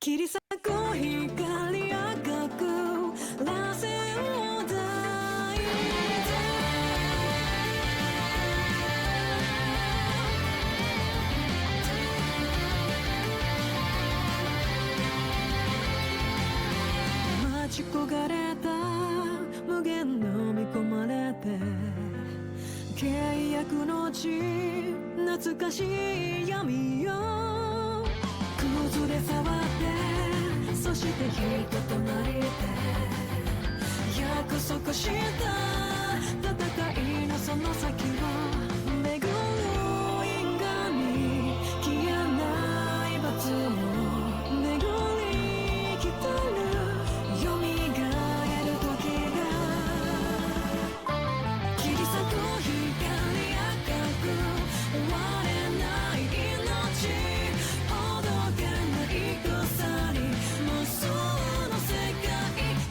切り裂く光赤く螺旋を抱いて待ち焦がれた無限飲み込まれて契約の地懐かしい闇よ崩れ触ってそして人となりで約束した戦いのその先を巡る因果に消えない罰も巡り来たる蘇る時が切り裂く光赤く終われない命ほどけない草に無数の世界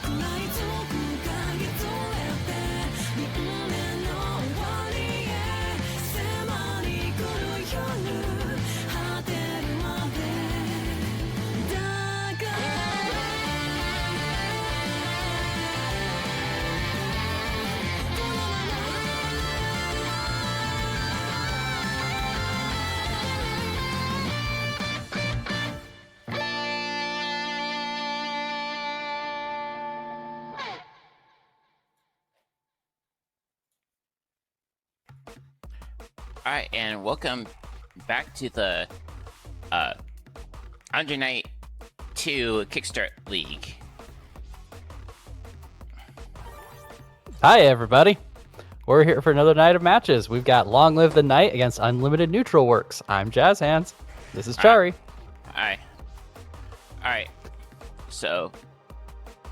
食らいつく嗅ぎつれて輪廻の終わりへ迫り来る夜果てるまでだからこのままAll right, and welcome back to the Under Night 2 Kickstart League. Hi, everybody. We're here for another night of matches. We've got Long Live the Night against Unlimited Neutral Works. I'm Jazz Hands. This is Chari. All right. So,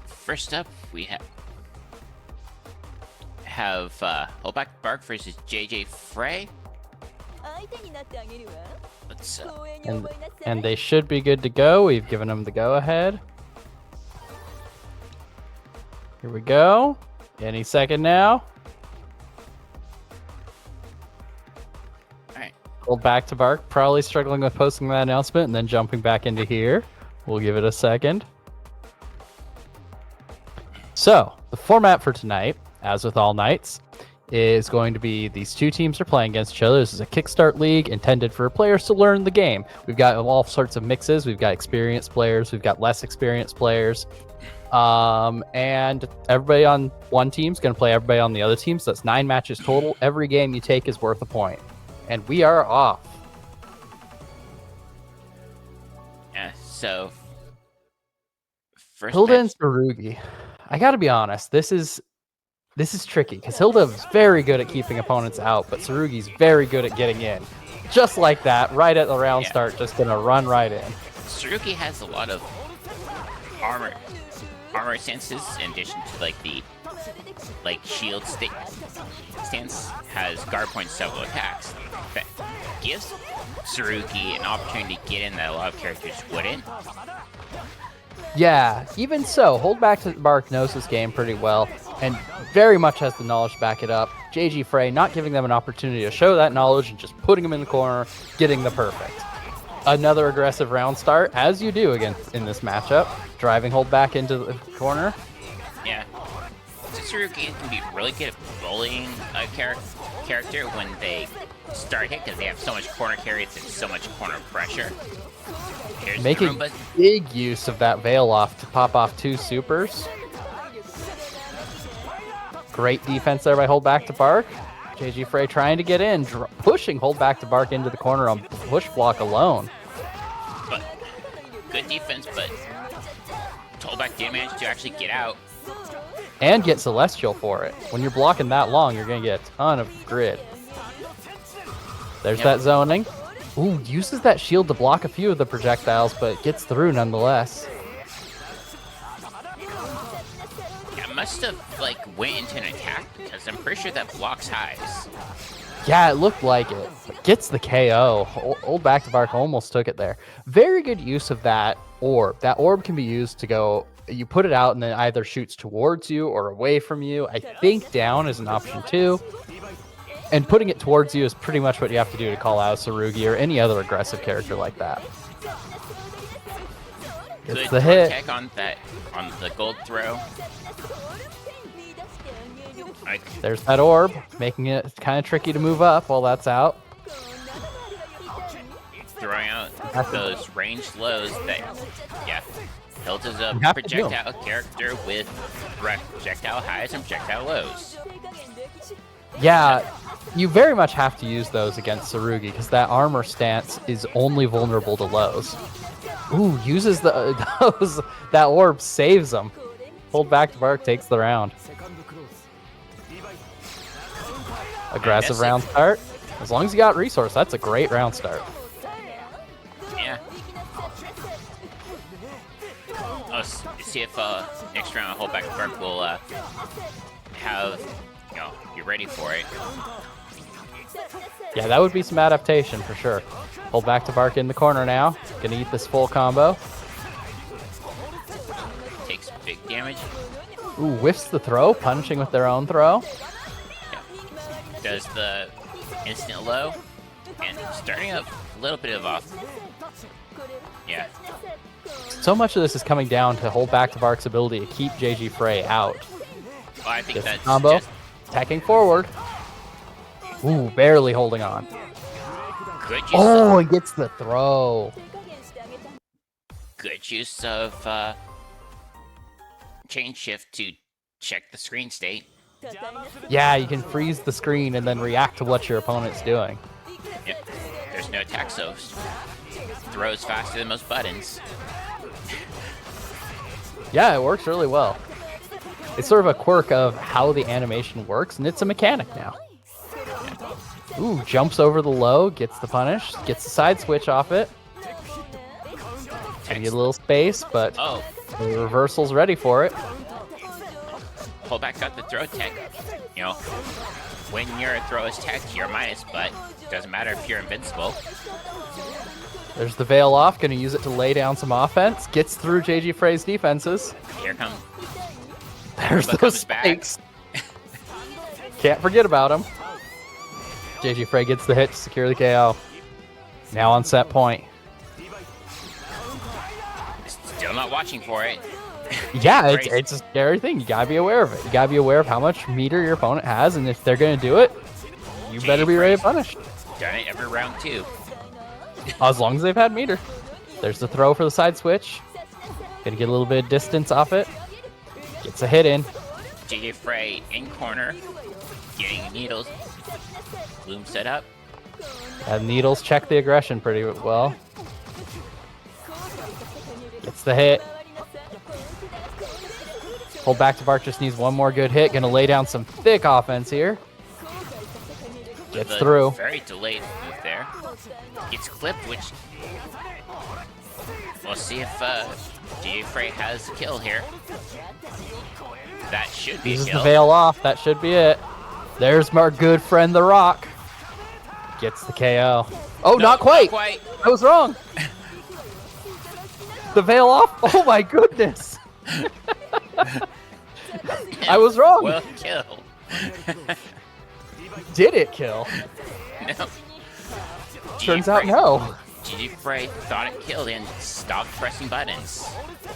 first up, we have Holdback Bark versus JJ Frey. Let's And they should be good to go. We've given them the go-ahead. Here we go. Any second now. all right. Hold back to Bark. Probably struggling with posting that announcement and then jumping back into here. We'll give it a second. So, the format for tonight, as with all nights, is going to be these two teams are playing against each other. This is a Kickstart League intended for players to learn the game. We've got all sorts of mixes. We've got experienced players. We've got less experienced players. And everybody on one team is going to play everybody on the other team. So that's 9 matches total. Every game you take is worth a point. And we are off. Yeah, so first Hilda match, and Tsurugi. I got to be honest. This is tricky because Hilda is very good at keeping opponents out, but Tsurugi's very good at getting in. Just like that, right at the round start, just going to run right in. Tsurugi has a lot of armor stances in addition to the shield stance. Has guard points several attacks that gives Tsurugi an opportunity to get in that a lot of characters wouldn't. Yeah, even so, Hold Back to Bark knows this game pretty well and very much has the knowledge to back it up. JG Frey not giving them an opportunity to show that knowledge and just putting them in the corner, getting the perfect. Another aggressive round start, as you do again in this matchup. Driving Hold Back into the corner. Yeah. Tsurugi can be really good at bullying a character when they start hit because they have so much corner carries and so much corner pressure. Here's Making Roomba. big use of that Veil off to pop off 2 supers. Great defense there by Hold Back to Bark. JG Frey trying to get in, pushing Hold Back to Bark into the corner on push block alone. But good defense, but Holdback did manage to actually get out. And get Celestial for it. When you're blocking that long, you're going to get a ton of grid. There's that zoning. Ooh, uses that shield to block a few of the projectiles, but gets through nonetheless. Yeah, must have went into an attack because I'm pretty sure that blocks highs. Yeah, it looked like it. But gets the KO. Hold Back to Bark almost took it there. Very good use of that orb. That orb can be used to go, you put it out and then either shoots towards you or away from you. I think down is an option too. And putting it towards you is pretty much what you have to do to call out Tsurugi or any other aggressive character like that. Good the throw hit. tech on the gold throw. There's that orb, making it kind of tricky to move up while that's out. Throwing out those ranged lows that, yeah. Hilda's a You have to do 'em. projectile character with projectile highs and projectile lows. Yeah, you very much have to use those against Tsurugi because that armor stance is only vulnerable to lows. Ooh, uses those. That orb saves them. Hold back to Bark, takes the round. Aggressive round start. As long as you got resource, that's a great round start. Yeah. Oh, see if next round Hold Back to Bark will have, you're ready for it. Yeah, that would be some adaptation for sure. Hold back to Bark in the corner now. Gonna eat this full combo. Takes big damage. Ooh, whiffs the throw, punishing with their own throw. Yeah. Does the instant low and starting up a little bit of off. Yeah. So much of this is coming down to Hold back to Bark's ability to keep JG Frey out. Well, I think Gets the that's combo, just attacking forward. Ooh, barely holding on. good use Oh, of, and gets the throw. good use of chain shift to check the screen state. Yeah, you can freeze the screen and then react to what your opponent's doing. Yep. There's no attack, so throws faster than most buttons. Yeah, it works really well. It's sort of a quirk of how the animation works, and it's a mechanic now. Ooh, jumps over the low, gets the punish, gets the side switch off it. And get a little space, but Oh, the reversal's ready for it. Hold Back got the throw tech. When your throw is teched, you're minus, but doesn't matter if you're invincible. There's the veil off, gonna use it to lay down some offense. Gets through JG Frey's defenses. Here comes. There's But those comes back. spikes. Can't forget about him. JG Frey gets the hit to secure the KO. Now on set point. Still not watching for it. Yeah, Crazy. it's a scary thing. You gotta be aware of it. You gotta be aware of how much meter your opponent has, and if they're gonna do it, you better be ready to punish. Done it every round too. As long as they've had meter. There's the throw for the side switch. Gonna get a little bit of distance off it. Gets a hit in. JJ Frey in corner, getting needles. Bloom set up. And Needles check the aggression pretty well. Gets the hit. Hold back to Bark just needs one more good hit. Gonna lay down some thick offense here. Gets The through. Very delayed move there. Gets clipped, which we'll see if JJ Frey has a kill here. That should be a Uses the kill. veil off. That should be it. There's our good friend, The Rock. Gets the KO. Oh, No, not quite. Not quite. I was wrong. The veil off. Oh my goodness. I was wrong. Well, kill. Did it kill? No. Turns out no. JJ Frey thought it killed and stopped pressing buttons.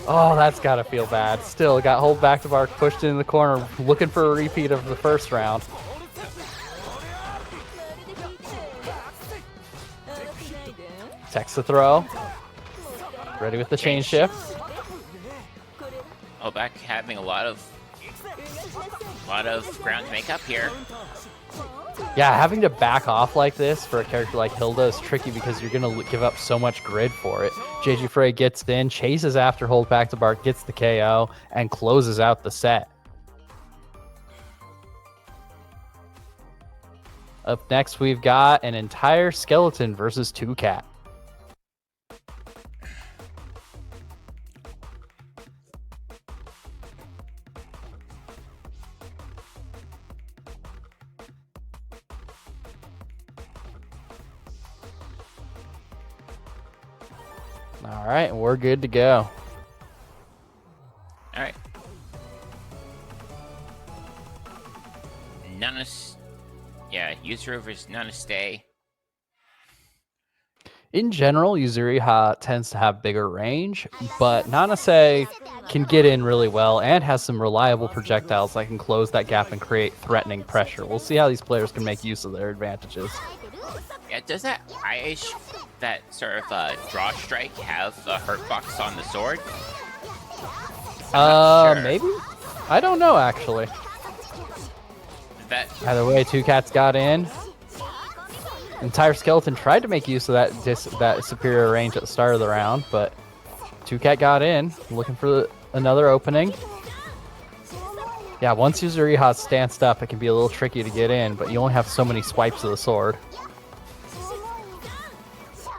Oh, that's gotta feel bad. Still got Hold back to Bark pushed in the corner, looking for a repeat of the first round. Text the throw. Ready with the chain shift. Oh, back having a lot of ground to make up here. Yeah, having to back off like this for a character like Hilda is tricky because you're going to give up so much grid for it. JG Frey gets in, chases after Hold back to Bark, gets the KO, and closes out the set. Up next, we've got an entire skeleton versus 2 cat. All right, we're good to go. All right. Yeah, user versus Nana Stay. In general, Yuzuriha tends to have bigger range, but Nanase can get in really well and has some reliable projectiles that can close that gap and create threatening pressure. We'll see how these players can make use of their advantages. Yeah, does that Aish, that sort of draw strike, have a hurt box on the sword? I'm not sure. Maybe? I don't know, actually. That Either way, Two Cats got in. Entire Skeleton tried to make use of that superior range at the start of the round, but Two Cat got in, looking for another opening. Yeah, once Yuzuriha stanced up, it can be a little tricky to get in, but you only have so many swipes of the sword.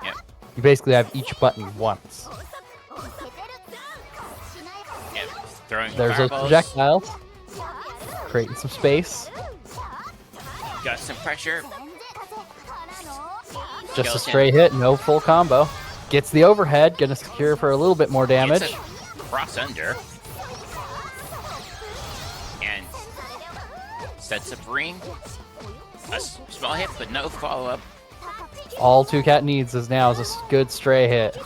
Yep. You basically have each button once. Yep. Throwing There's those fireballs. projectiles. Creating some space. Got some pressure. Just a Skeleton. straight hit, no full combo. Gets the overhead, gonna secure for a little bit more damage. It's a cross under. And sets up ring. A small hit, but no follow-up. All Two Cat needs is now is a good stray hit.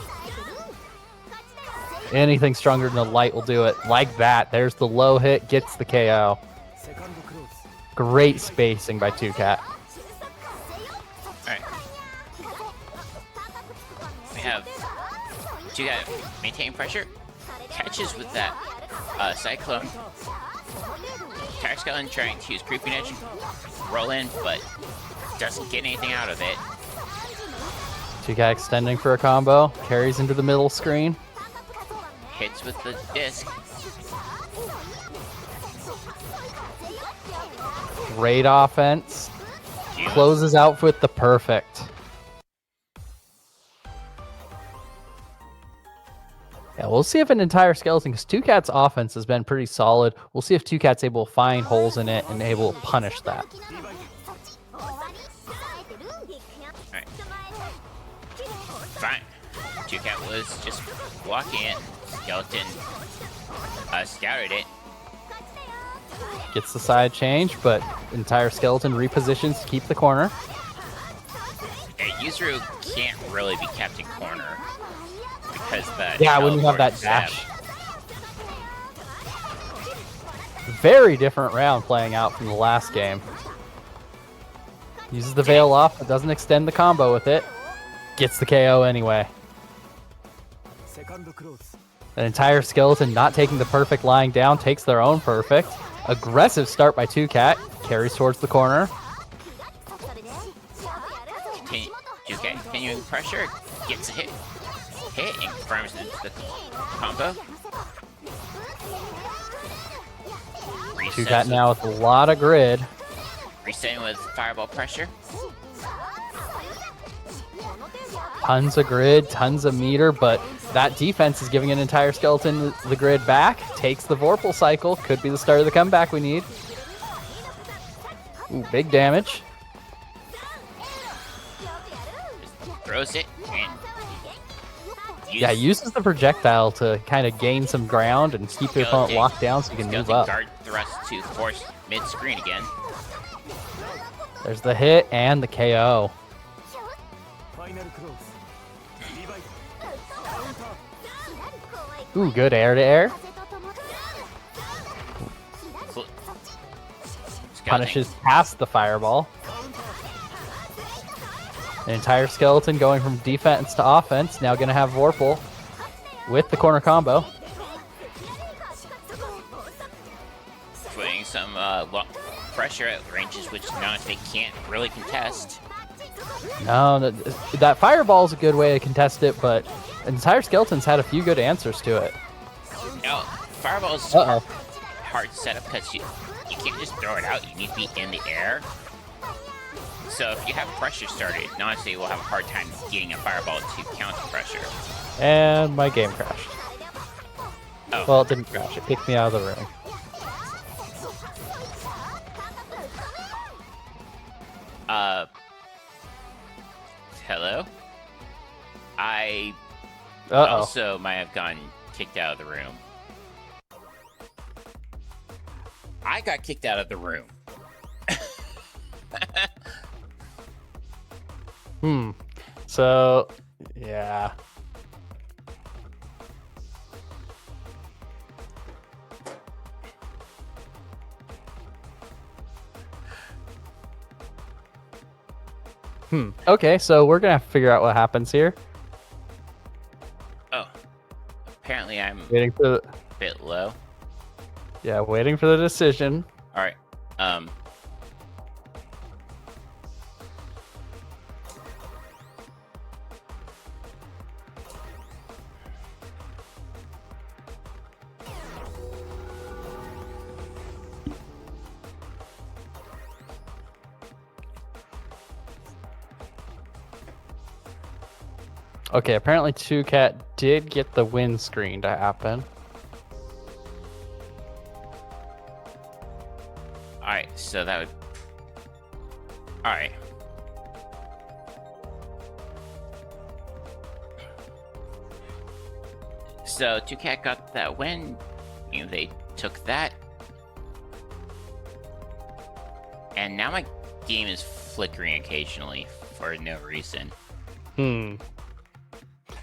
Anything stronger than a light will do it. Like that. There's the low hit, gets the KO. Great spacing by Two Cat. Alright. We have Two Cat maintain pressure. Catches with that Cyclone. Entire Skeleton trying to use Creeping Edge. Roll in, but doesn't get anything out of it. Two Cat extending for a combo. Carries into the middle screen. Hits with the disc. Great offense. Cute. Closes out with the perfect. Yeah, we'll see if an Entire Skeleton, because Two Cat's offense has been pretty solid. We'll see if Two Cat's able to find holes in it and able to punish that. Alright. Fine. Two Cat was just blocking it. Skeleton scouted it. Gets the side change, but Entire Skeleton repositions to keep the corner. Yuzuru can't really be kept in corner because the Yeah, when you have teleport that step. dash. Very different round playing out from the last game. Uses the veil off, but doesn't extend the combo with it. Gets the KO anyway. An Entire Skeleton not taking the perfect lying down, takes their own perfect. Aggressive start by Two Cat, carries towards the corner. Two Cat continuing pressure, gets a hit, and confirms the combo. Two Cat now with a lot of grid. Resetting with fireball pressure. Tons of grid, tons of meter, but that defense is giving an Entire Skeleton the grid back. Takes the Vorpal cycle. Could be the start of the comeback we need. Ooh, big damage. Throws it and Yeah, uses the projectile to kind of gain some ground and keep the opponent locked down so you can move up. Guard thrust to force mid-screen again. There's the hit and the KO. Ooh, good air-to-air. Punishes past the fireball. An Entire Skeleton going from defense to offense. Now going to have Vorpal with the corner combo. Putting some pressure at ranges which they can't really contest. No, that fireball is a good way to contest it, but Entire Skeleton's had a few good answers to it. No, fireball's Uh-oh. hard setup because you can't just throw it out. You need to be in the air. So if you have pressure started, honestly, we'll have a hard time getting a fireball to counter pressure. And my game crashed. Oh. Well, it didn't crash. It kicked me out of the room. Hello? I Uh-oh. also might have gotten kicked out of the room. I got kicked out of the room. So, Yeah. Okay, so we're gonna have to figure out what happens here. Oh, apparently I'm Waiting for the, a bit low. yeah, waiting for the decision. All right. Okay, apparently 2Cat did get the win screen to happen. All right. So that would. All right. So 2Cat got that win. You know, they took that. And now my game is flickering occasionally for no reason.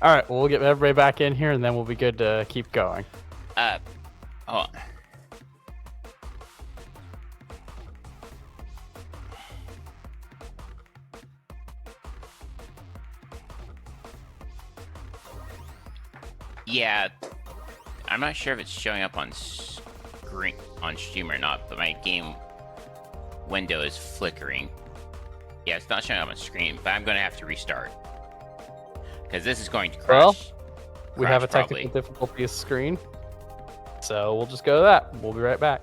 All right, well, we'll get everybody back in here, and then we'll be good to keep going. Oh. Yeah, I'm not sure if it's showing up on screen on stream or not, but my game window is flickering. Yeah, it's not showing up on screen, but I'm going to have to restart because this is going to crash. Well, we have a probably. technical difficulty screen, so we'll just go to that. We'll be right back.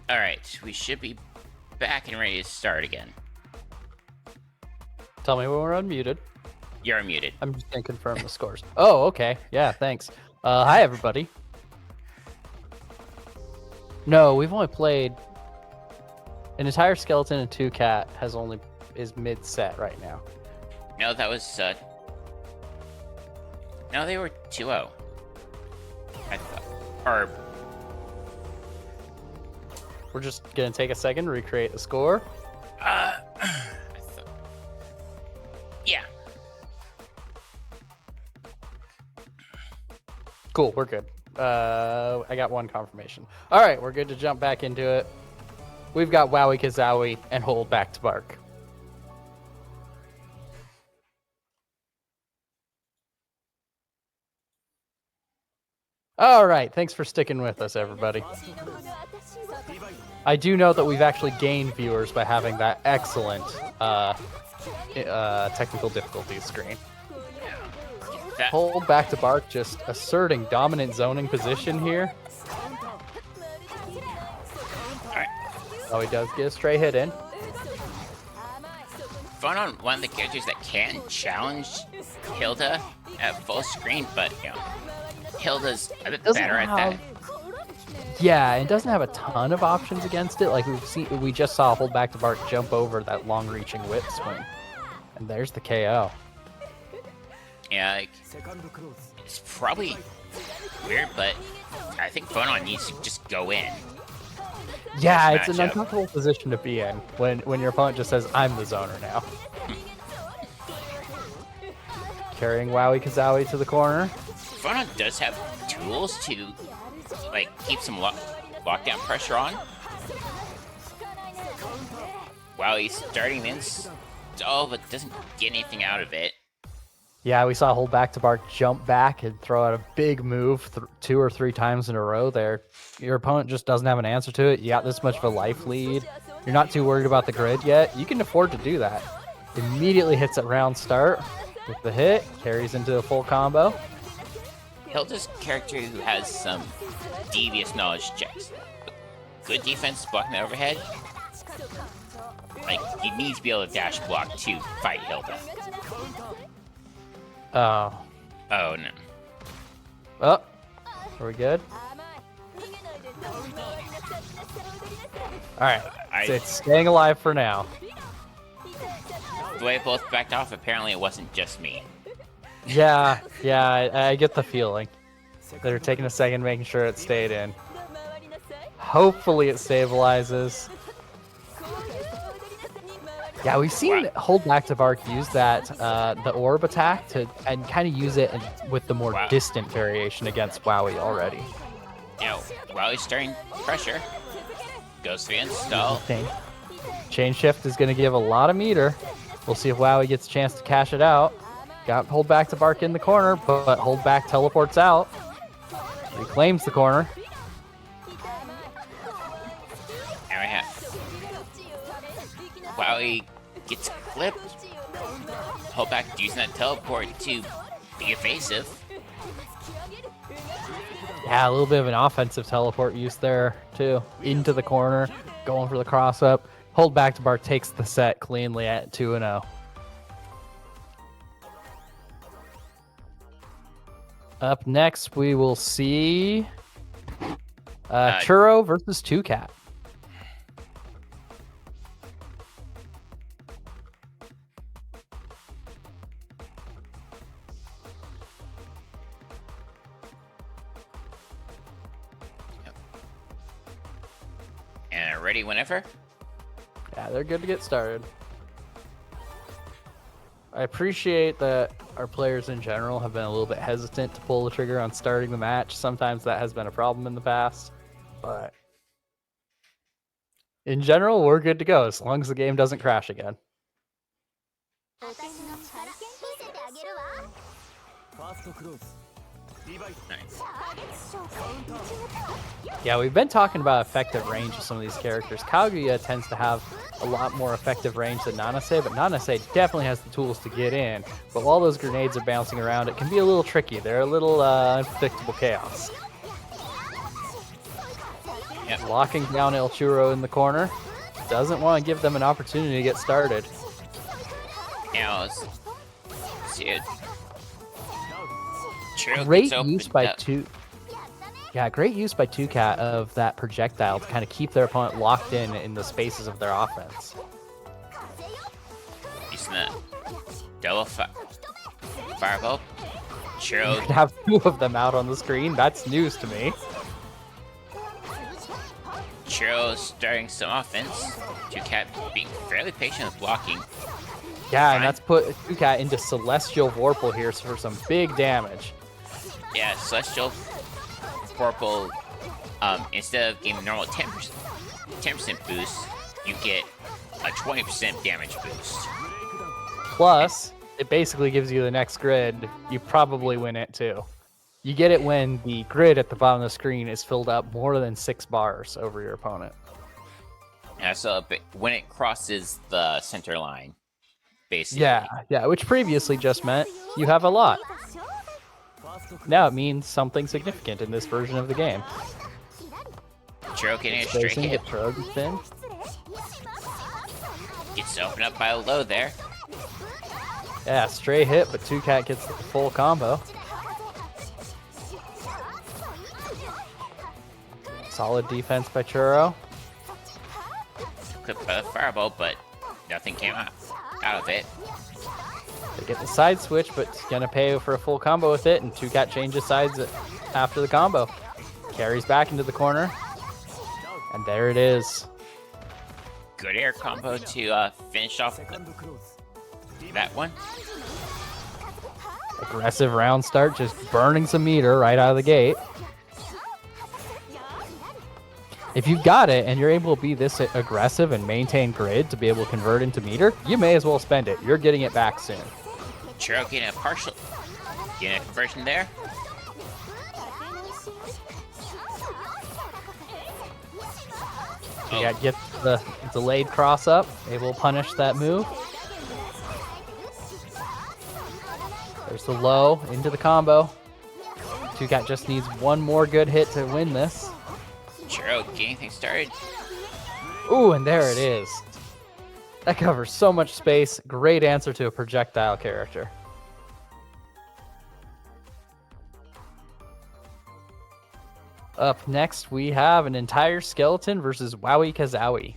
All right, we should be back and ready to start again. Tell me when we're unmuted. You're muted. I'm just gonna confirm the scores. Oh, okay. Yeah, thanks. Hi, everybody. No, we've only played an entire skeleton and 2Cat is mid set right now. No, that was no, they were 2-0. I thought, or We're just gonna take a second, recreate the score. I thought, yeah. Cool, we're good. I got one confirmation. All right, we're good to jump back into it. We've got Wowie Kazowie and Hold Back to Bark. All right, thanks for sticking with us, everybody. I do know that we've actually gained viewers by having that excellent technical difficulties screen. That, Hold Back to Bark just asserting dominant zoning position here. alright. Oh, he does get a stray hit in. Fun on one of the characters that can challenge Hilda at full screen, but you know, Hilda's a bit Doesn't better at that. Yeah, it doesn't have a ton of options against it. Like we just saw Hold Back to Bark jump over that long-reaching whip swing, and there's the KO. Yeah, like, it's probably weird, but I think Phonon needs to just go in. Yeah, This it's an matchup. uncomfortable position to be in when your opponent just says, "I'm the zoner now." Carrying Wowie Kazowie to the corner. Phonon does have tools to like keep some lockdown pressure on. While he's starting this, but doesn't get anything out of it. Yeah, we saw Hold Back to Bark jump back and throw out a big move 2 or 3 times in a row there. Your opponent just doesn't have an answer to it. You got this much of a life lead. You're not too worried about the grid yet. You can afford to do that. Immediately hits at round start with the hit, carries into a full combo. Hilda's character who has some devious knowledge checks. Good defense blocking the overhead. Like, he needs to be able to dash block to fight Hilda. Oh. Oh, no. Oh. Are we good? Alright. So it's staying alive for now. The way both backed off, apparently it wasn't just me. Yeah, I get the feeling. They're taking a second, making sure it stayed in. Hopefully it stabilizes. Yeah, we've seen Hold Back to Bark use that the orb attack and kind of use it with the more distant variation against Wowie already. Wowie's starting pressure. Goes for the install. Chain shift is going to give a lot of meter. We'll see if Wowie gets a chance to cash it out. Got Hold Back to Bark in the corner, but Hold Back teleports out. Reclaims the corner. And we have Wowie gets clipped. Hold Back using that teleport to be evasive. Yeah, a little bit of an offensive teleport use there, too. Into the corner, going for the cross-up. Hold Back to Bark takes the set cleanly at 2-0. Up next, we will see Churro versus 2Cat. And ready whenever? Yeah, they're good to get started. I appreciate that our players in general have been a little bit hesitant to pull the trigger on starting the match. Sometimes that has been a problem in the past, but in general, we're good to go as long as the game doesn't crash again. Nice. Yeah, we've been talking about effective range of some of these characters. Kaguya tends to have a lot more effective range than Nanase, but Nanase definitely has the tools to get in. But while those grenades are bouncing around, it can be a little tricky. They're a little unpredictable chaos. Yep. Locking down El Churro in the corner. Doesn't want to give them an opportunity to get started. Now, let's see it. Great use by great use by 2Cat of that projectile to kind of keep their opponent locked in the spaces of their offense. Using that double fireball. Churro. You could have two of them out on the screen. That's news to me. Churro starting some offense. 2Cat being fairly patient with blocking. Yeah, and that's put 2Cat into Celestial Vorpal here for some big damage. Yeah, Celestial Vorpal, instead of getting normal 10% boost, you get a 20% damage boost. Plus, it basically gives you the next grid. You probably win it too. You get it when the grid at the bottom of the screen is filled up more than 6 bars over your opponent. Yeah, so when it crosses the center line, basically. Yeah, which previously just meant you have a lot. Now it means something significant in this version of the game. Churro getting a straight hit. Gets opened up by a low there. Yeah, stray hit, but 2Cat gets the full combo. Solid defense by Churro. Clipped by the fireball, but nothing came out of it. They get the side switch, but gonna pay for a full combo with it, and 2Cat changes sides after the combo. Carries back into the corner, and there it is. Good air combo to finish off that one. Aggressive round start, just burning some meter right out of the gate. If you've got it and you're able to be this aggressive and maintain grid to be able to convert into meter, you may as well spend it. You're getting it back soon. Churro getting a conversion there. Yeah, get the delayed cross up, able to punish that move. There's the low into the combo. 2Cat just needs one more good hit to win this. Churro getting things started. Ooh, and there it is. That covers so much space. Great answer to a projectile character. Up next, we have an entire skeleton versus Wowie Kazowie.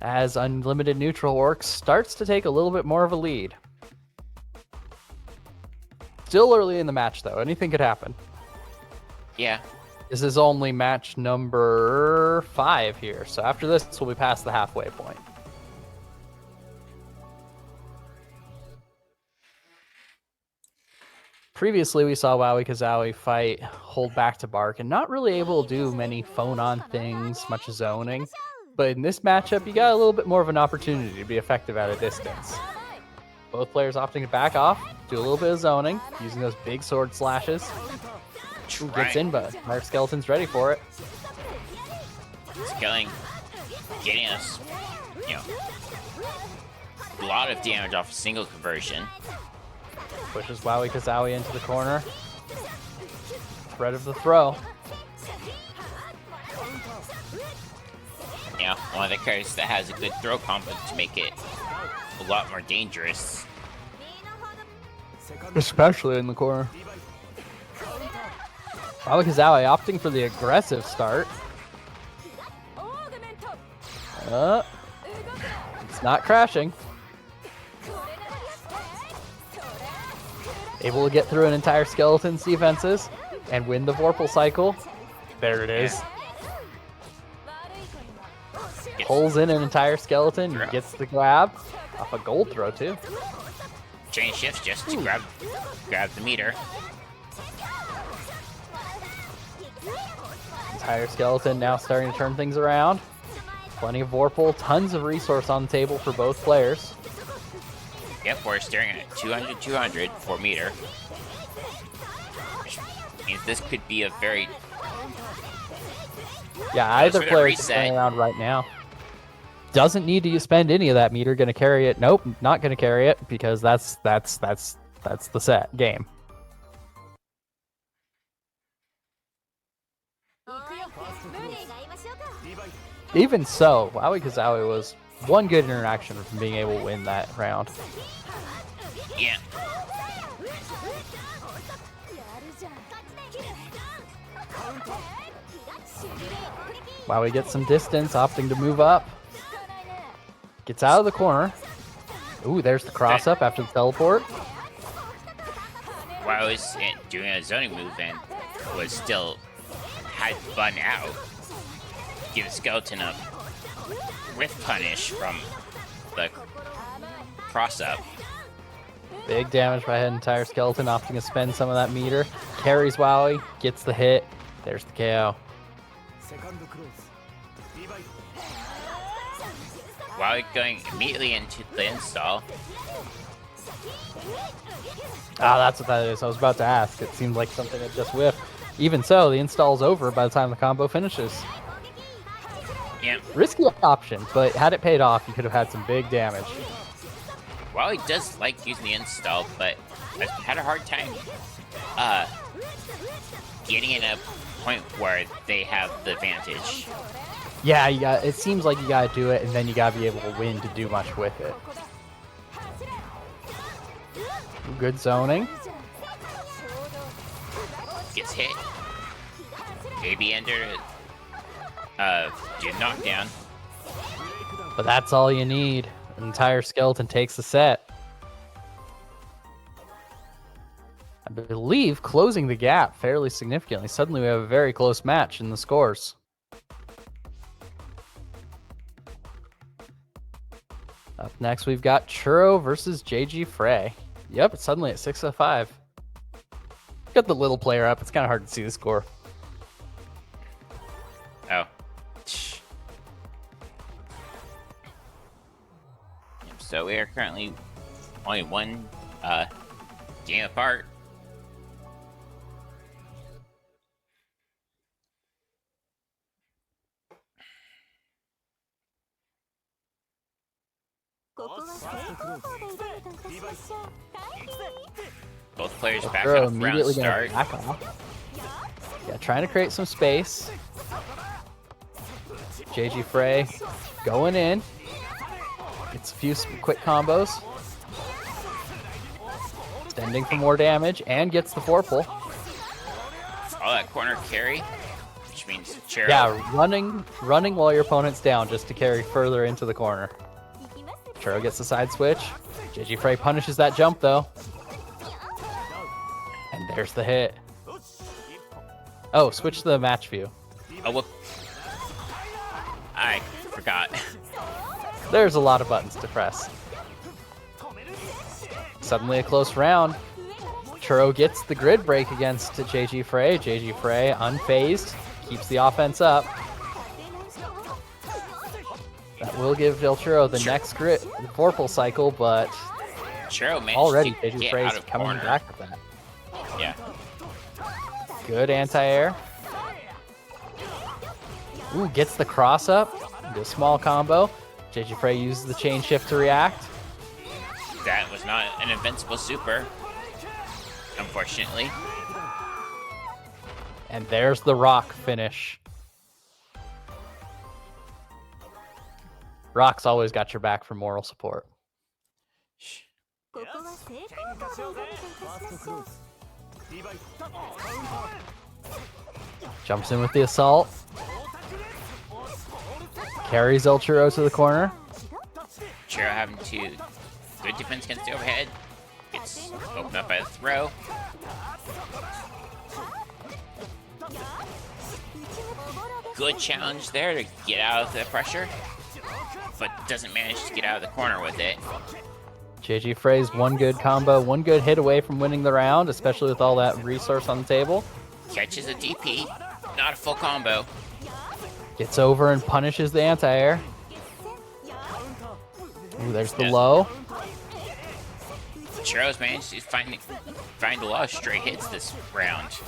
As Unlimited Neutral Orcs starts to take a little bit more of a lead. Still early in the match, though. Anything could happen. Yeah. This is only match number 5 here. So after this, we'll be past the halfway point. Previously, we saw Wowie Kazowie fight hold back to bark and not really able to do many phone-on things, much zoning. But in this matchup, you got a little bit more of an opportunity to be effective at a distance. Both players opting to back off, do a little bit of zoning, using those big sword slashes. Ooh, gets in, but our skeleton's ready for it. Getting us, a lot of damage off a single conversion. Pushes Wowie Kazowie into the corner. Threat of the throw. Yeah, one of the characters that has a good throw combo to make it a lot more dangerous. Especially in the corner. Wowie Kazowie opting for the aggressive start. It's not crashing. Able to get through an entire skeleton's defenses and win the Vorpal cycle. There it is. Pulls in an entire skeleton, gets the grab. Off a gold throw, too. Chain shifts just to grab the meter. Entire skeleton now starting to turn things around. Plenty of Vorpal, tons of resource on the table for both players. Yep, we're staring at 200 for meter. Which means this could be a very... Yeah, either player is going around right now. Doesn't need to spend any of that meter. Going to carry it. Nope, not going to carry it because that's the set game. Even so, Wowie Kazowie was one good interaction from being able to win that round. Yeah. Wowie gets some distance, opting to move up. Gets out of the corner. Ooh, there's the cross up after the teleport. Wowie's doing a zoning move and was still had fun out. Give skeleton a whiff punish from the cross up. Big damage by an entire skeleton, opting to spend some of that meter. Carries Wowie, gets the hit. There's the KO. Wowie going immediately into the install. Ah, that's what that is. I was about to ask. It seemed like something that just whiffed. Even so, the install's over by the time the combo finishes. Yeah. Risky option, but had it paid off, you could have had some big damage. Wowie does like using the install, but I've had a hard time getting in a point where they have the advantage. Yeah, it seems like you gotta do it, and then you gotta be able to win to do much with it. Good zoning. Gets hit. AB ender. Do knockdown. But that's all you need. An entire skeleton takes the set. I believe closing the gap fairly significantly. Suddenly we have a very close match in the scores. Up next we've got Churro versus JG Frey. Yep, it's suddenly at 6-5. Got the little player up. It's kind of hard to see the score. Oh. So we are currently only one game apart. Both players back Churro off round immediately start. gonna back off. Yeah, trying to create some space. JG Frey going in. Gets a few quick combos. Extending for more damage and gets the Vorpal. All that corner carry, which means Churro. Yeah, running while your opponent's down just to carry further into the corner. Churro gets the side switch. JG Frey punishes that jump though. And there's the hit. Oh, switch to the match view. Oh, whoop. I forgot. There's a lot of buttons to press. Suddenly a close round. Churro gets the grid break against JG Frey. JG Frey unfazed, keeps the offense up. That will give El Churro the next grid, the Vorpal cycle, but Churro managed already to JG get Frey's out of coming corner. back with that. Yeah. Good anti-air. Ooh, gets the cross up. The small combo. JG Frey uses the chain shift to react. That was not an invincible super, unfortunately. And there's the rock finish. Rock's always got your back for moral support. Jumps in with the assault. Carries El Churro to the corner. Churro having to good defense against the overhead. Gets opened up by the throw. Good challenge there to get out of the pressure, but doesn't manage to get out of the corner with it. JG Frey's one good combo, one good hit away from winning the round, especially with all that resource on the table. Catches a DP, not a full combo. Gets over and punishes the anti-air. Ooh, there's the low. Churro's managed to find a lot of straight hits this round.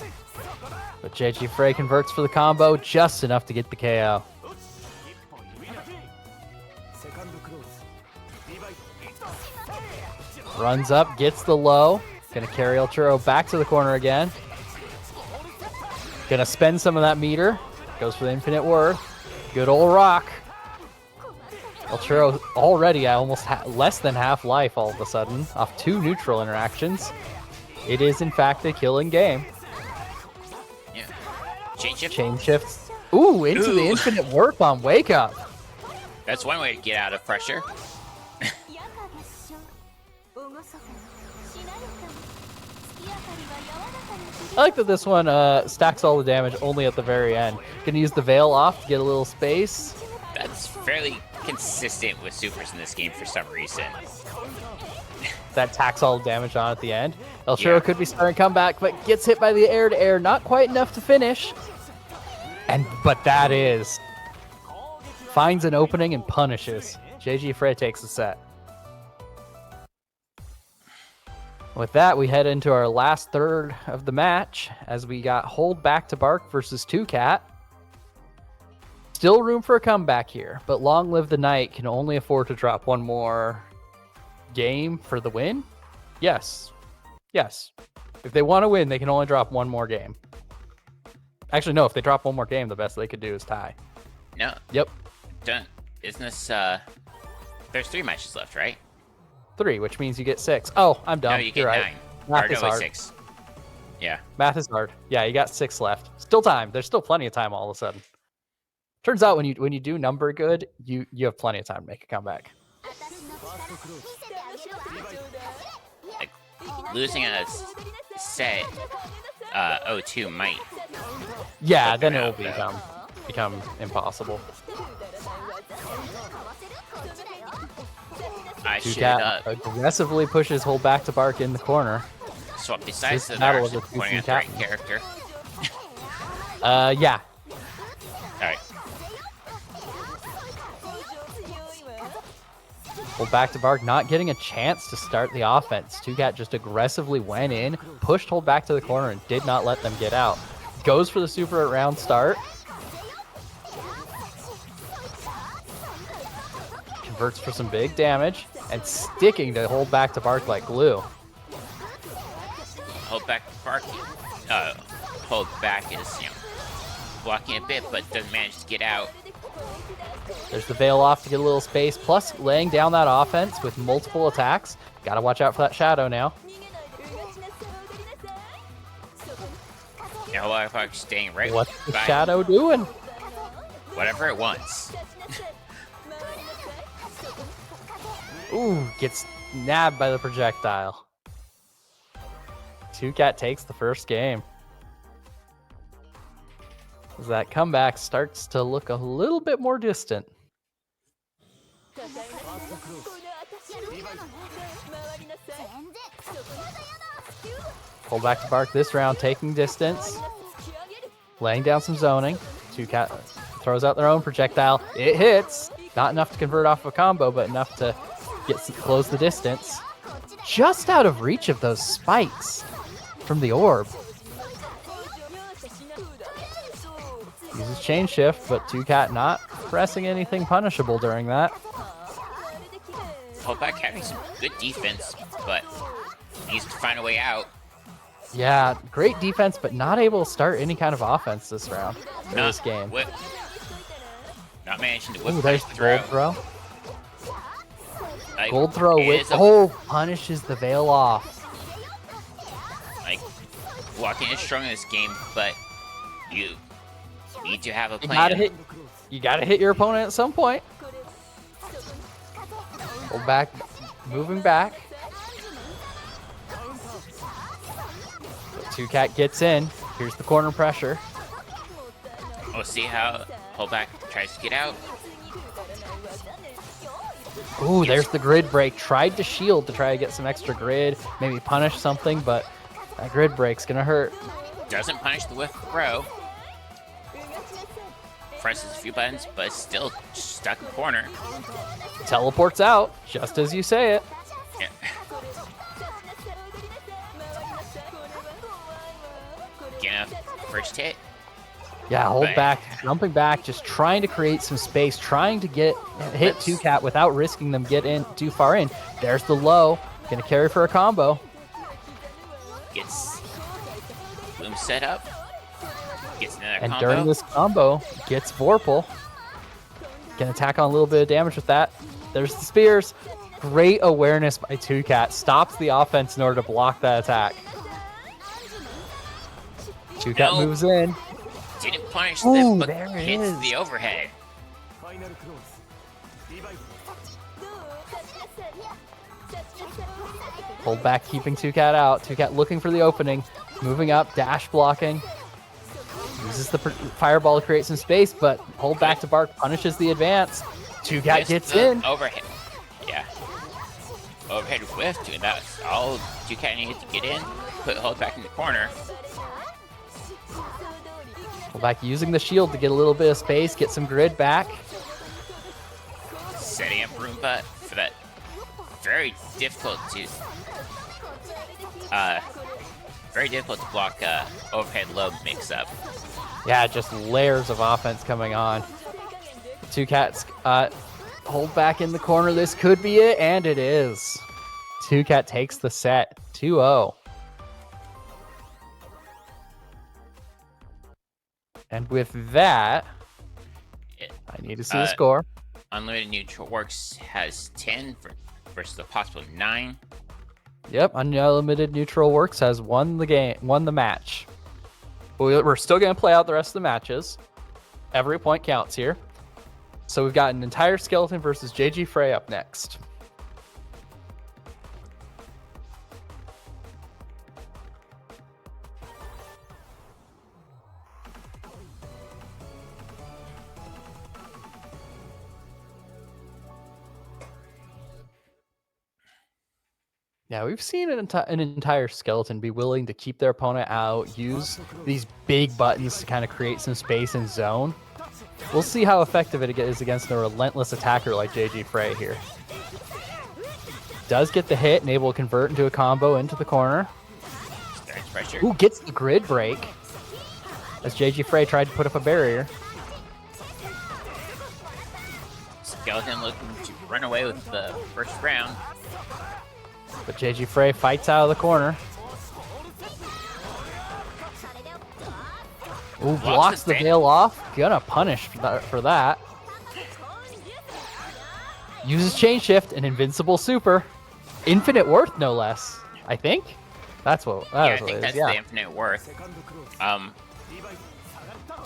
But JG Frey converts for the combo, just enough to get the KO. Runs up, gets the low. Gonna carry El Churro back to the corner again. Gonna spend some of that meter. Goes for the infinite worth. Good old rock. El Churro already at almost less than half life all of a sudden, off 2 neutral interactions. It is in fact a killing game. Yeah. Chain shift. Chain shifts. Ooh, into the infinite worth on Wake Up. That's one way to get out of pressure. I like that this one stacks all the damage only at the very end. Can use the veil off to get a little space. That's fairly consistent with supers in this game for some reason. That tacks all the damage on at the end. El Churro Yeah. could be starting comeback, but gets hit by the air-to-air. Not quite enough to finish. But that is. Finds an opening and punishes. JG Frey takes the set. With that, we head into our last third of the match as we got Hold Back to Bark versus 2Cat. Still room for a comeback here, but Long Live the Night can only afford to drop one more game for the win? Yes. Yes. If they want to win, they can only drop one more game. Actually, no, if they drop one more game, the best they could do is tie. No. Yep. Don't. Isn't this, there's 3 matches left, right? 3, which means you get 6. Oh, I'm dumb. No, you get You're 9. right. Math Or is no, hard. 6. Yeah. Math is hard. Yeah, you got 6 left. Still time. There's still plenty of time all of a sudden. Turns out when you do number good, you have plenty of time to make a comeback. Like, losing a set 0-2 might. Yeah, Look then it it will up, become impossible. I should 2Cat aggressively pushes Hold Back to Bark in the corner. swap besides This the battle Naruto is a pointing at 2-2 the right cat. character. Yeah. Alright. Hold Back to Bark not getting a chance to start the offense. 2Cat just aggressively went in, pushed Hold Back to the corner, and did not let them get out. Goes for the super at round start. Converts for some big damage, and sticking to Hold Back to Bark like glue. Hold back Bark. Hold back is, blocking a bit, but doesn't manage to get out. There's the veil off to get a little space, plus laying down that offense with multiple attacks. Gotta watch out for that shadow now. Now Bark staying right What's the by shadow doing? whatever it wants. Ooh, gets nabbed by the projectile. 2Cat takes the first game. as that comeback starts to look a little bit more distant. Pull back to Bark this round, taking distance, laying down some zoning. Two-Cat throws out their own projectile. It hits. Not enough to convert off a combo, but enough to close the distance. Just out of reach of those spikes from the orb. Uses chain shift, but Two-Cat not pressing anything punishable during that. Holdback having some good defense, but needs to find a way out. Yeah, great defense, but not able to start any kind of offense this round, this game. Not managing to whip. Ooh, there's the gold throw. Like, Gold throw with punishes the veil off. Like, blocking is strong in this game, but you need to have a plan. You gotta hit your opponent at some point. Hold back, moving back. Two-Cat gets in. Here's the corner pressure. We'll see how Holdback tries to get out. Ooh, there's the grid break. Tried to shield to try to get some extra grid, maybe punish something, but that grid break's gonna hurt. Doesn't punish the whiff throw. Presses a few buttons, but still stuck in the corner. Teleports out, just as you say it. Yeah. Get a first hit. Yeah, hold back, jumping back, just trying to create some space, trying to hit Two-Cat without risking them get in too far in. There's the low, gonna carry for a combo. Gets Bloom set up. Gets another and combo. During this combo, gets Vorpal. Can attack on a little bit of damage with that. There's the spears. Great awareness by Two-Cat. Stops the offense in order to block that attack. Two-Cat moves in. Didn't punish them, but there it hits is. the overhead. Hold back, keeping Two-Cat out. Two-Cat looking for the opening. Moving up, dash blocking. Uses the fireball to create some space, but hold back to Bark punishes the advance. Two-Cat gets in. Overhead. Yeah. Overhead whiff, and that's all Two-Cat needed to get in. Put Holdback in the corner. Hold back using the shield to get a little bit of space, get some grid back. Setting up Roomba for that very difficult to block overhead low mix up. Yeah, just layers of offense coming on. Two-Cat's hold back in the corner. This could be it, and it is. Two-Cat takes the set, 2-0. And with that, I need to see the score. Unlimited Neutral Works has 10 versus a possible 9. Yep, Unlimited Neutral Works has won the match. We're still going to play out the rest of the matches. Every point counts here. So we've got an entire skeleton versus JG Frey up next. Yeah, we've seen an entire skeleton be willing to keep their opponent out, use these big buttons to kind of create some space and zone. We'll see how effective it is against a relentless attacker like JG Frey here. Does get the hit and able to convert into a combo into the corner. Ooh, gets the grid break as JG Frey tried to put up a barrier. Skeleton looking to run away with the first round. But JG Frey fights out of the corner. Ooh, blocks the veil off. Gonna punish for that. Uses chain shift and invincible super. Infinite worth, no less. I think. That's what I think that's the infinite worth.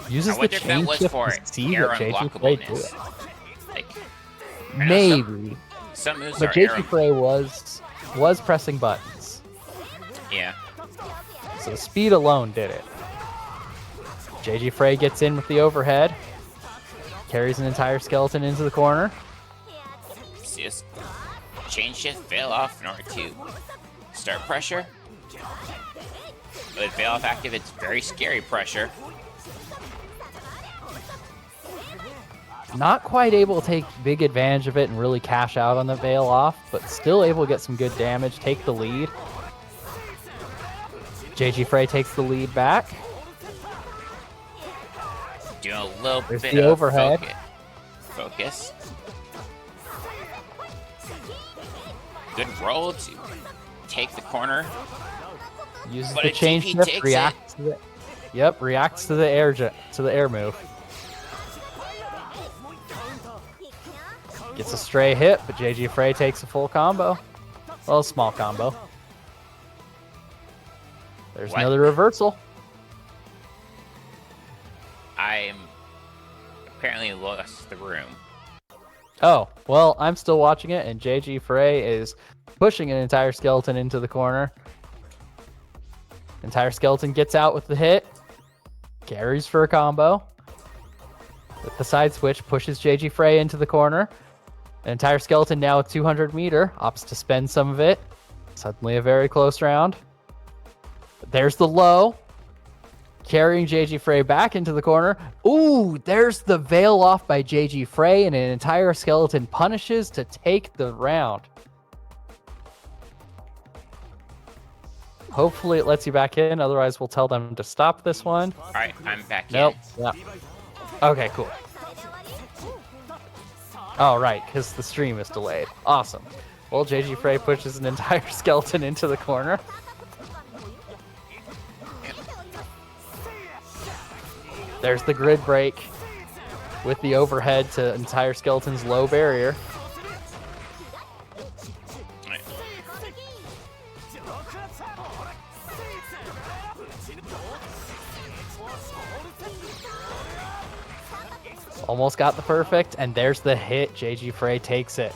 Uses the chain shift for to see what JG Frey do it. Like, maybe. Some moves but JG Frey was pressing buttons. Yeah. So speed alone did it. JG Frey gets in with the overhead. Carries an entire skeleton into the corner. Just chain shift, veil off in order to start pressure. With veil off active, it's very scary pressure. Not quite able to take big advantage of it and really cash out on the veil off, but still able to get some good damage, take the lead. JG Frey takes the lead back. Doing a little There's bit the of overhead. Focus. Good roll to take the corner. Uses But the a chain GP shift, takes reacts to the, yep, reacts to the air move. Gets a stray hit, but JG Frey takes a full combo. Well, a small combo. There's What? another reversal. I'm apparently lost the room. Oh, well, I'm still watching it, and JG Frey is pushing an entire skeleton into the corner. Entire skeleton gets out with the hit. Carries for a combo. With the side switch, pushes JG Frey into the corner. An entire skeleton now with 200 meter. Opts to spend some of it. Suddenly a very close round. There's the low. Carrying JG Frey back into the corner. Ooh, there's the veil off by JG Frey, and an entire skeleton punishes to take the round. Hopefully it lets you back in, otherwise we'll tell them to stop this one. Alright, I'm back Nope. in. Yeah. Okay, cool. Oh, right, because the stream is delayed. Awesome. Well, JG Frey pushes an entire skeleton into the corner. There's the grid break with the overhead to entire skeleton's low barrier. Alright. Almost got the perfect, and there's the hit. JG Frey takes it.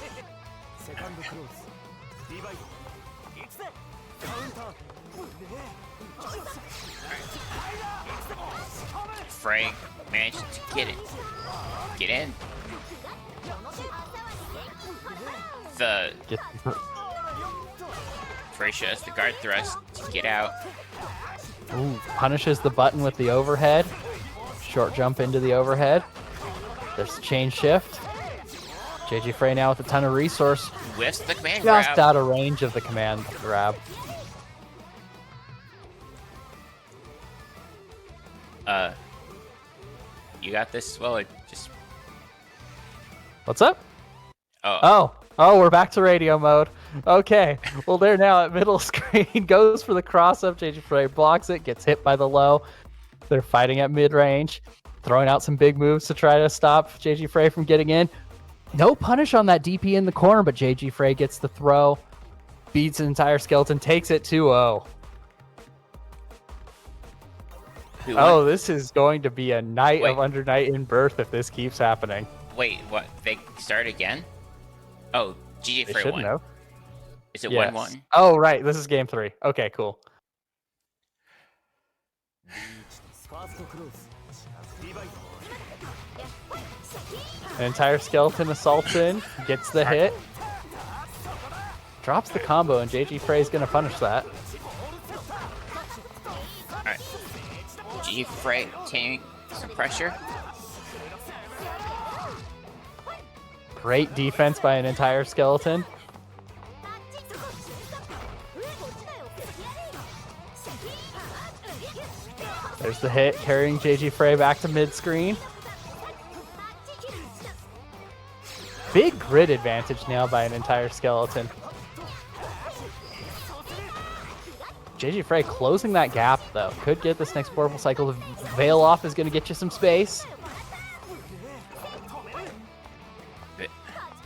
Frey managed to get it. Get in. The Get Frey shows the guard thrust to get out. Ooh, punishes the button with the overhead. Short jump into the overhead. There's the chain shift. JG Frey now with a ton of resource. Whiffs the command Just grab. out of range of the command grab. You got this as well, or just... What's up? Oh, Oh, we're back to radio mode. Okay, well, they're now at middle screen. Goes for the cross-up. JG Frey blocks it, gets hit by the low. They're fighting at mid-range, throwing out some big moves to try to stop JG Frey from getting in. No punish on that DP in the corner, but JG Frey gets the throw, beats an entire skeleton, takes it 2-0. who won? Oh, this is going to be a night of Wait. under night in birth if this keeps happening. Wait, what? They start again? Oh, GG They Frey shouldn't won. have. Is it Yes. 1-1? Oh, right. This is game 3. Okay, cool. An entire skeleton assaults in, gets the hit, drops the combo, and JG Frey is going to punish that. Alright. GG Frey taking some pressure. Great defense by an entire skeleton. There's the hit, carrying JG Frey back to mid-screen. Big grid advantage now by an entire skeleton. JG Frey closing that gap, though. Could get this next purple cycle. The veil off is going to get you some space.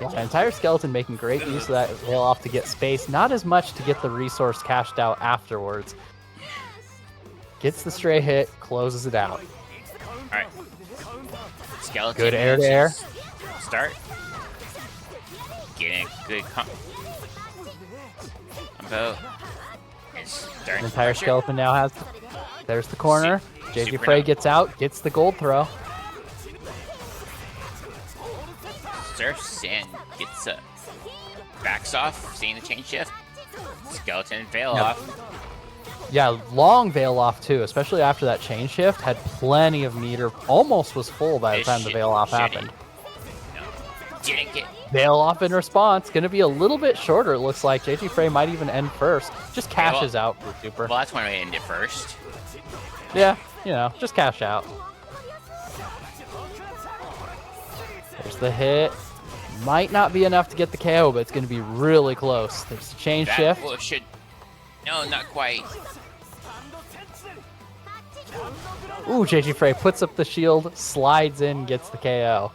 Yeah, an entire skeleton making great use of that veil off to get space. Not as much to get the resource cashed out afterwards. Gets the stray hit, closes it out. Alright. Skeleton. Good air to air. Start. Getting a good combo. And Starting The to entire pressure. skeleton now has. There's the corner. JG Super Frey now. gets out, gets the gold throw. Surfs and gets backs off, seeing the chain shift. Skeleton veil Yep. off. Yeah, long veil off too, especially after that chain shift. Had plenty of meter. Almost was full by the time the veil off happened. No, didn't get. Veil off in response. Going to be a little bit shorter, it looks like. JG Frey might even end first. Just cashes out for Super. Well, that's when we ended first. Yeah, you know, just cash out. There's the hit. Might not be enough to get the KO, but it's going to be really close. There's the chain shift. Well, should. No, not quite. Ooh, JG Frey puts up the shield, slides in, gets the KO.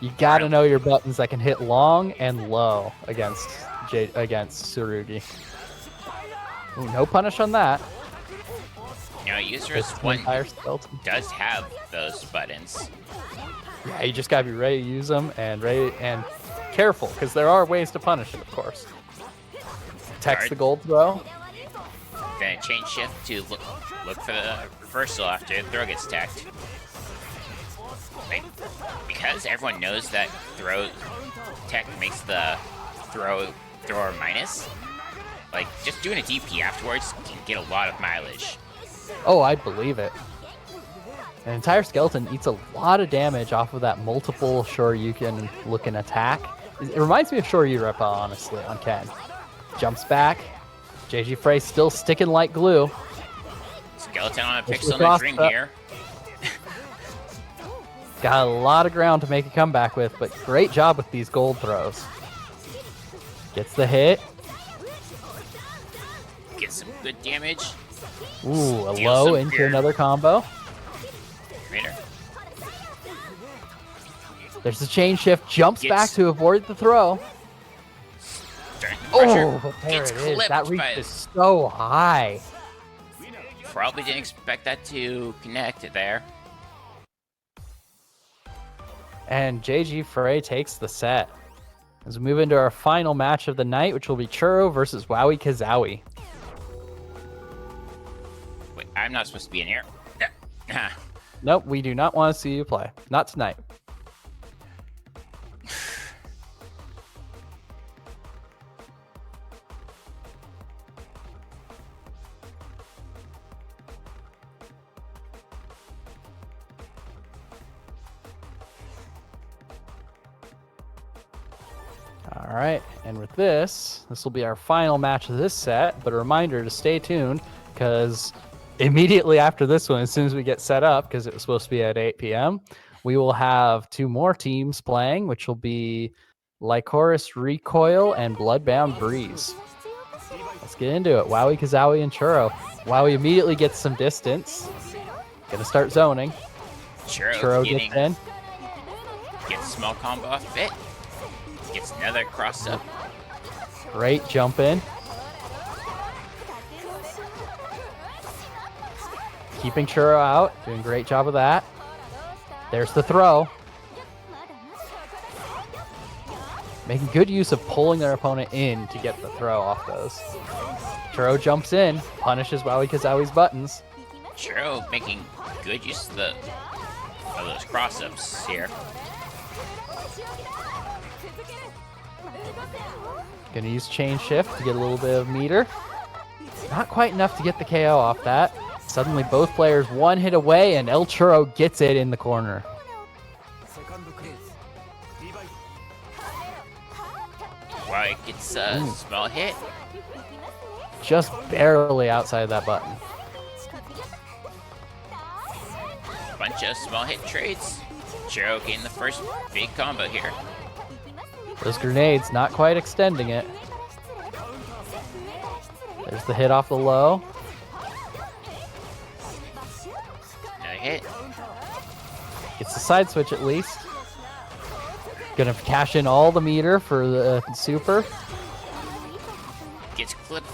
You got to know your buttons that can hit long and low against Tsurugi. Ooh, no punish on that. You know, Users It's an one entire skeleton. does have those buttons. Yeah, you just gotta be ready to use them and careful, because there are ways to punish it, of course. Text the gold throw. Then chain shift to look for the reversal after the throw gets tacked. Like, because everyone knows that throw tech makes the thrower minus. Like, just doing a DP afterwards can get a lot of mileage. Oh, I believe it. An entire skeleton eats a lot of damage off of that multiple Shoryuken looking attack. It reminds me of Shoryuken, honestly, on Ken. Jumps back. JG Frey still sticking like glue. Skeleton on a It's pixel in the across dream the- here. Got a lot of ground to make a comeback with, but great job with these gold throws. Gets the hit. Get some good damage. Ooh, a Steal low some into gear. another combo. Raider. There's the chain shift, jumps Gets- back to avoid the throw. Starting to pressure. Oh, but there Gets it is. clipped That reach by- is so high. Probably didn't expect that to connect there. And JG Frey takes the set. As we move into our final match of the night, which will be Churro versus Wowie Kazawi. Wait, I'm not supposed to be in here. Nope, we do not want to see you play. Not tonight. All right, and with this will be our final match of this set, but a reminder to stay tuned, because immediately after this one, as soon as we get set up, because it was supposed to be at 8 p.m., we will have two more teams playing, which will be Lycoris Recoil and Bloodbound Breeze. Let's get into it. Wowie Kazawi and Churro. Wowie immediately gets some distance. Gonna start zoning. Churro gets in. Gets a small combo off it. Gets another cross up. Great jump in. Keeping Churro out. Doing a great job of that. There's the throw. Making good use of pulling their opponent in to get the throw off those. Churro jumps in. Punishes Wowie Kazawi's buttons. Churro making good use of those cross ups here. Gonna use chain shift to get a little bit of meter. Not quite enough to get the KO off that. Suddenly both players one hit away and El Churro gets it in the corner. Why gets a small hit. Just barely outside of that button. Bunch of small hit trades. Churro getting the first big combo here. Those grenades not quite extending it. There's the hit off the low. Another hit. Gets the side switch at least. Gonna cash in all the meter for the super. Gets clipped.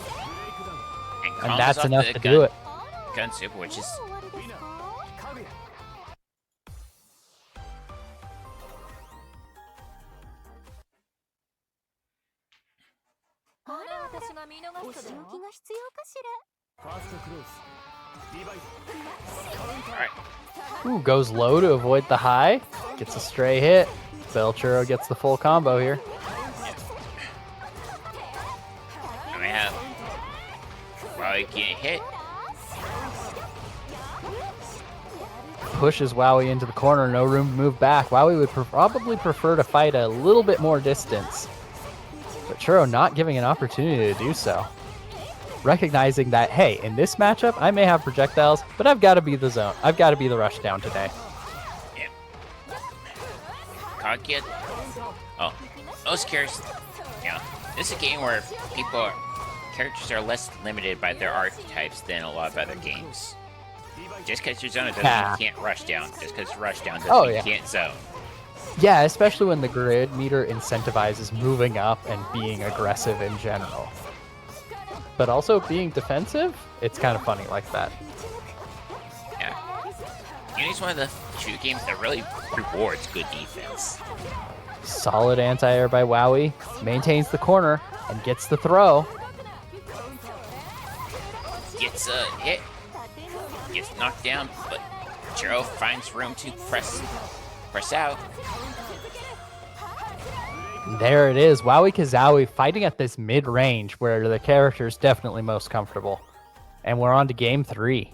And combos that's off enough the to do it. Gun super, which is Alright. Ooh, goes low to avoid the high. Gets a stray hit. Belchero gets the full combo here. And we have Wowie getting hit. Pushes Wowie into the corner, no room to move back. Wowie would probably prefer to fight a little bit more distance. But Churro not giving an opportunity to do so. Recognizing that, hey, in this matchup, I may have projectiles, but I've got to be the zone. I've got to be the rush down today. Yeah. Kid. Oh, most characters. Yeah, this is a game where characters are less limited by their archetypes than a lot of other games. Just because you're zone doesn't mean you can't rush down. Just because rush down doesn't mean you can't zone. Yeah, especially when the grid meter incentivizes moving up and being aggressive in general. But also being defensive, it's kind of funny like that. Yeah. Uni's one of the few games that really rewards good defense. Solid anti-air by Wowie. Maintains the corner and gets the throw. Gets a hit. Gets knocked down, but Churro finds room to press out. There it is. Wowie Kazowie fighting at this mid-range where the character is definitely most comfortable. And we're on to game 3.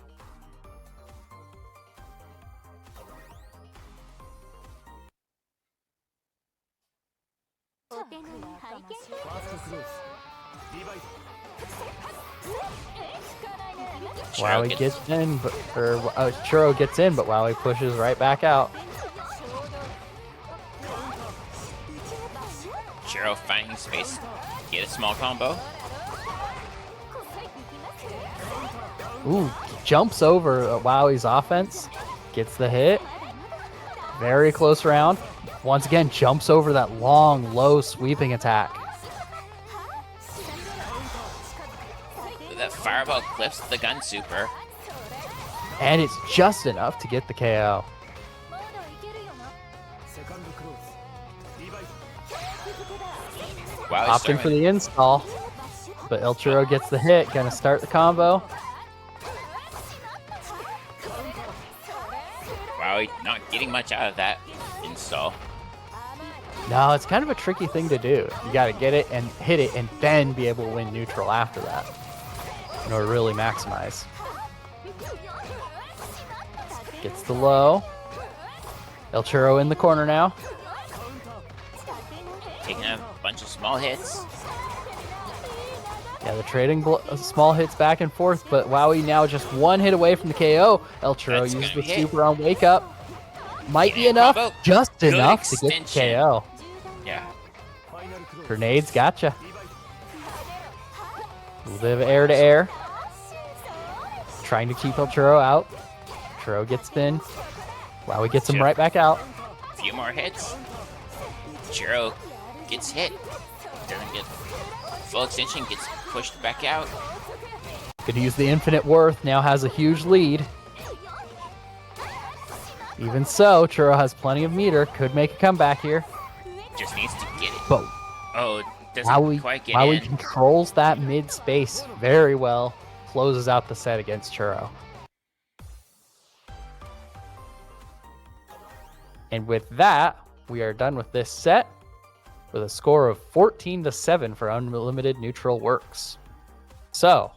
Wowie gets in, but Churro gets in, but Wowie pushes right back out. Churro finding space, get a small combo. Ooh, jumps over Wowie's offense, gets the hit. Very close round. Once again, jumps over that long, low sweeping attack. That fireball clips the gun super. And it's just enough to get the KO. Opting for the install, but El Churro gets the hit. Gonna start the combo. Wowie not getting much out of that install. No, it's kind of a tricky thing to do. You gotta get it and hit it and then be able to win neutral after that. In order to really maximize. Gets the low. El Churro in the corner now. Taking a bunch of small hits. Yeah, they're trading small hits back and forth, but Wowie now just one hit away from the KO. El Churro used the super on wake up. Might be enough. Combo. Just Good enough to extension. get the KO. Yeah. Grenades, gotcha. A little bit of air to air. Trying to keep El Churro out. Churro gets in. Wowie gets him right back out. A few more hits. Churro gets hit. Doesn't get full extension, gets pushed back out. Gonna use the infinite worth, now has a huge lead. Even so, Churro has plenty of meter, could make a comeback here. Just needs to get it. But Oh, doesn't quite get Wowie in. controls that mid space very well. Closes out the set against Churro. And with that, we are done with this set with a score of 14-7 for Unlimited Neutral Works. So,